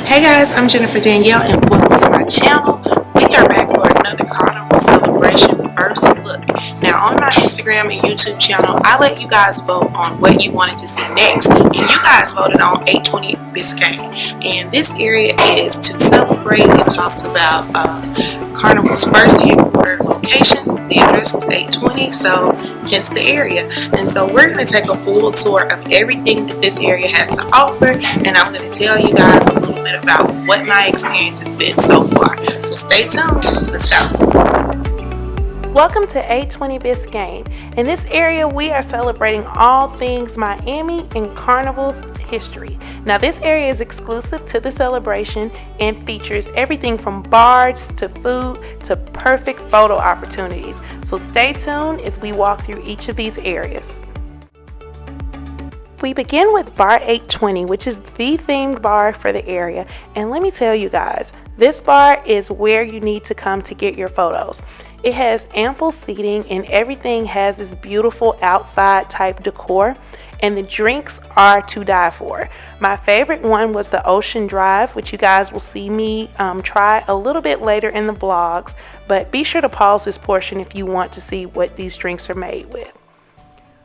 Hey guys, I'm Jennifer Danielle and welcome to my channel. We are back for another Carnival Celebration first look. Now on my Instagram and YouTube channel, I let you guys vote on what you wanted to see next, and you guys voted on 820 Biscayne. And this area is to celebrate. It talks about Carnival's first headquarter location. The address was 820, so hence the area. And so we're going to take a full tour of everything that this area has to offer, and I'm going to tell you guys a little bit about what my experience has been so far. So stay tuned. Let's go. Welcome to 820 Biscayne. In this area, we are celebrating all things Miami and Carnival's history. Now, this area is exclusive to the celebration and features everything from bars to food to perfect photo opportunities. So stay tuned as we walk through each of these areas. We begin with Bar 820, which is the themed bar for the area. And let me tell you guys, this bar is where you need to come to get your photos. It has ample seating and everything has this beautiful outside type decor, and the drinks are to die for. My favorite one was the Ocean Drive, which you guys will see me try a little bit later in the vlogs, but be sure to pause this portion if you want to see what these drinks are made with.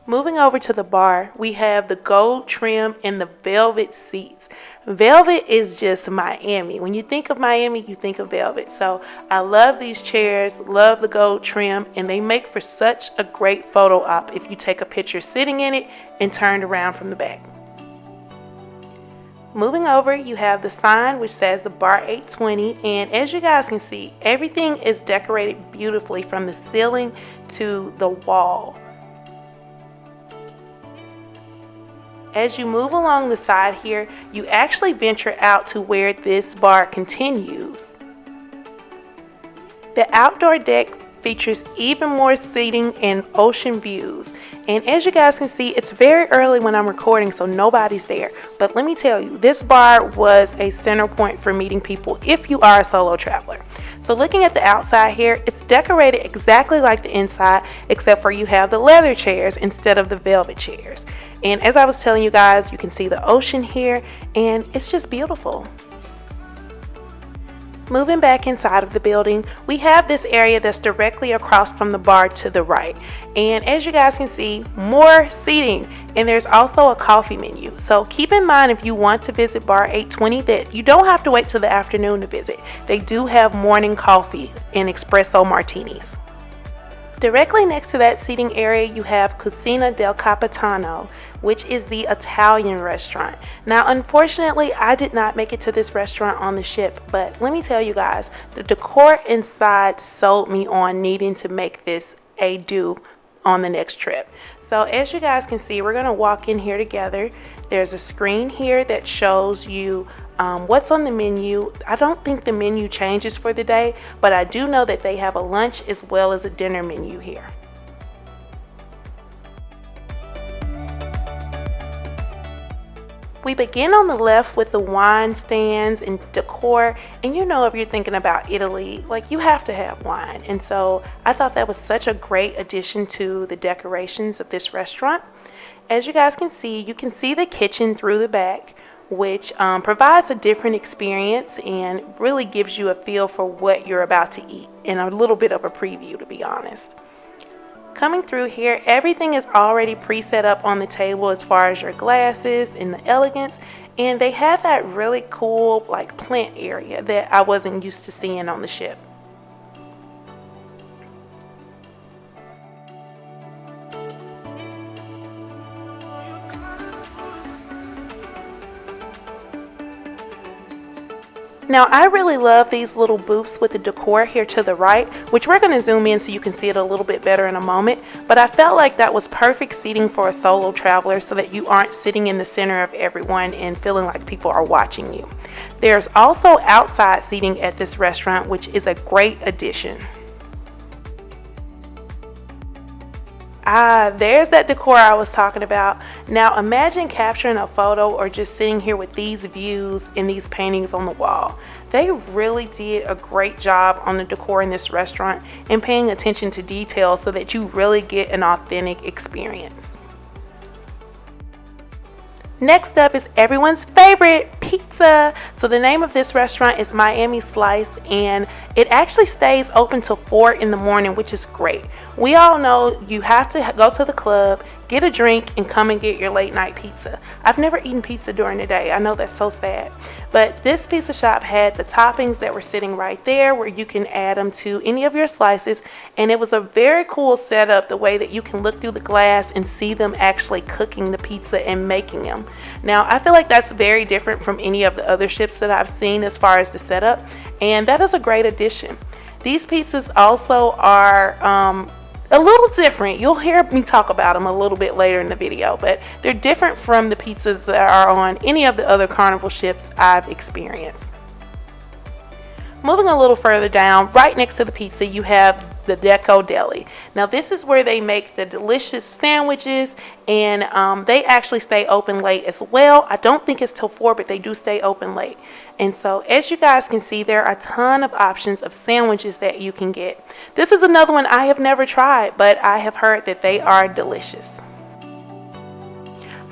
Moving over to the bar, we have the gold trim and the velvet seats. Velvet is just Miami. When you think of Miami, you think of velvet. So I love these chairs, love the gold trim, and they make for such a great photo op if you take a picture sitting in it and turned around from the back. Moving over, you have the sign which says the Bar 820, and as you guys can see, everything is decorated beautifully from the ceiling to the wall. As you move along the side here, you actually venture out to where this bar continues. The outdoor deck features even more seating and ocean views. And as you guys can see, it's very early when I'm recording, so nobody's there. But let me tell you, this bar was a center point for meeting people if you are a solo traveler. So looking at the outside here, it's decorated exactly like the inside, except for you have the leather chairs instead of the velvet chairs. And as I was telling you guys, you can see the ocean here, and it's just beautiful. Moving back inside of the building, we have this area that's directly across from the bar to the right. And as you guys can see, more seating, and there's also a coffee menu. So keep in mind, if you want to visit Bar 820, that you don't have to wait till the afternoon to visit. They do have morning coffee and espresso martinis. Directly next to that seating area, you have Cucina del Capitano, which is the Italian restaurant. Now, unfortunately, I did not make it to this restaurant on the ship, but let me tell you guys, the decor inside sold me on needing to make this a do on the next trip. So as you guys can see, we're gonna walk in here together. There's a screen here that shows you what's on the menu. I don't think the menu changes for the day, but I do know that they have a lunch as well as a dinner menu here. We begin on the left with the wine stands and decor, and you know, if you're thinking about Italy, like, you have to have wine, and so I thought that was such a great addition to the decorations of this restaurant. As you guys can see, you can see the kitchen through the back, which provides a different experience and really gives you a feel for what you're about to eat, and a little bit of a preview, to be honest. Coming through here, everything is already pre-set up on the table as far as your glasses and the elegance, and they have that really cool like plant area that I wasn't used to seeing on the ship. Now, I really love these little booths with the decor here to the right, which we're going to zoom in so you can see it a little bit better in a moment, but I felt like that was perfect seating for a solo traveler so that you aren't sitting in the center of everyone and feeling like people are watching you. There's also outside seating at this restaurant, which is a great addition. There's that decor I was talking about. Now imagine capturing a photo or just sitting here with these views and these paintings on the wall. They really did a great job on the decor in this restaurant and paying attention to detail so that you really get an authentic experience. Next up is everyone's favorite, pizza. So the name of this restaurant is Miami Slice, and it actually stays open till 4 in the morning, which is great. We all know you have to go to the club, get a drink, and come and get your late night pizza. I've never eaten pizza during the day. I know that's so sad. But this pizza shop had the toppings that were sitting right there where you can add them to any of your slices. And it was a very cool setup, the way that you can look through the glass and see them actually cooking the pizza and making them. Now, I feel like that's very different from any of the other ships that I've seen as far as the setup. And that is a great addition. These pizzas also are a little different. You'll hear me talk about them a little bit later in the video, but they're different from the pizzas that are on any of the other Carnival ships I've experienced. Moving a little further down, right next to the pizza, you have the Deli. Now this is where they make the delicious sandwiches, and they actually stay open late as well. I don't think it's till 4, but they do stay open late. And so as you guys can see, there are a ton of options of sandwiches that you can get. This is another one I have never tried, but I have heard that they are delicious.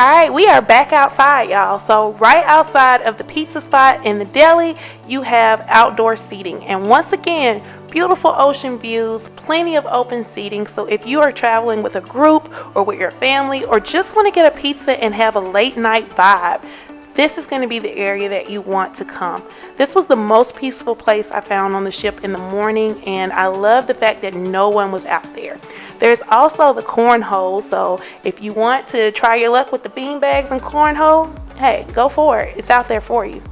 Alright, we are back outside, y'all. So right outside of the pizza spot in the deli, you have outdoor seating. And once again, beautiful ocean views, plenty of open seating. So if you are traveling with a group or with your family, or just want to get a pizza and have a late night vibe, this is going to be the area that you want to come. This was the most peaceful place I found on the ship in the morning, and I love the fact that no one was out there. There's also the cornhole, so if you want to try your luck with the bean bags and cornhole, hey, go for it. It's out there for you.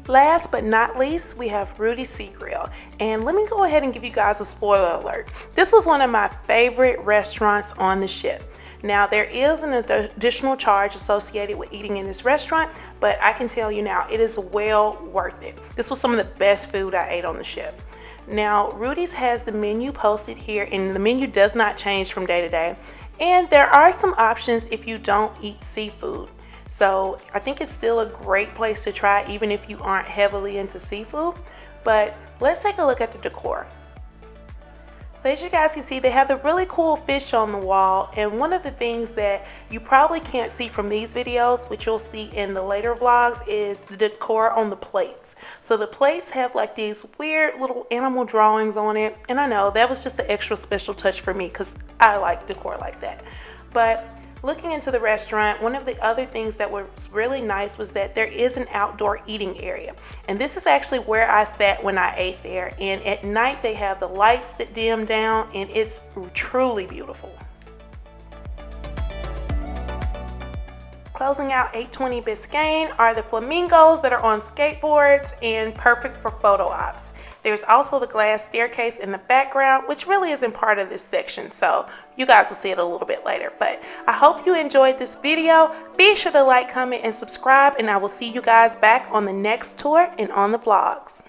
Last but not least, we have Rudys Sea Grill. And let me go ahead and give you guys a spoiler alert. This was one of my favorite restaurants on the ship. Now, there is an additional charge associated with eating in this restaurant, but I can tell you now, it is well worth it. This was some of the best food I ate on the ship. Now, Rudys has the menu posted here, and the menu does not change from day to day. And there are some options if you don't eat seafood. So I think it's still a great place to try, even if you aren't heavily into seafood. But let's take a look at the decor. So as you guys can see, they have the really cool fish on the wall, and one of the things that you probably can't see from these videos, which you'll see in the later vlogs, is the decor on the plates. So the plates have like these weird little animal drawings on it, and I know that was just an extra special touch for me because I like decor like that. But looking into the restaurant, one of the other things that was really nice was that there is an outdoor eating area. And this is actually where I sat when I ate there. And at night they have the lights that dim down, and it's truly beautiful. Closing out 820 Biscayne are the flamingos that are on skateboards and perfect for photo ops. There's also the glass staircase in the background, which really isn't part of this section, so you guys will see it a little bit later. But I hope you enjoyed this video. Be sure to like, comment, and subscribe, and I will see you guys back on the next tour and on the vlogs.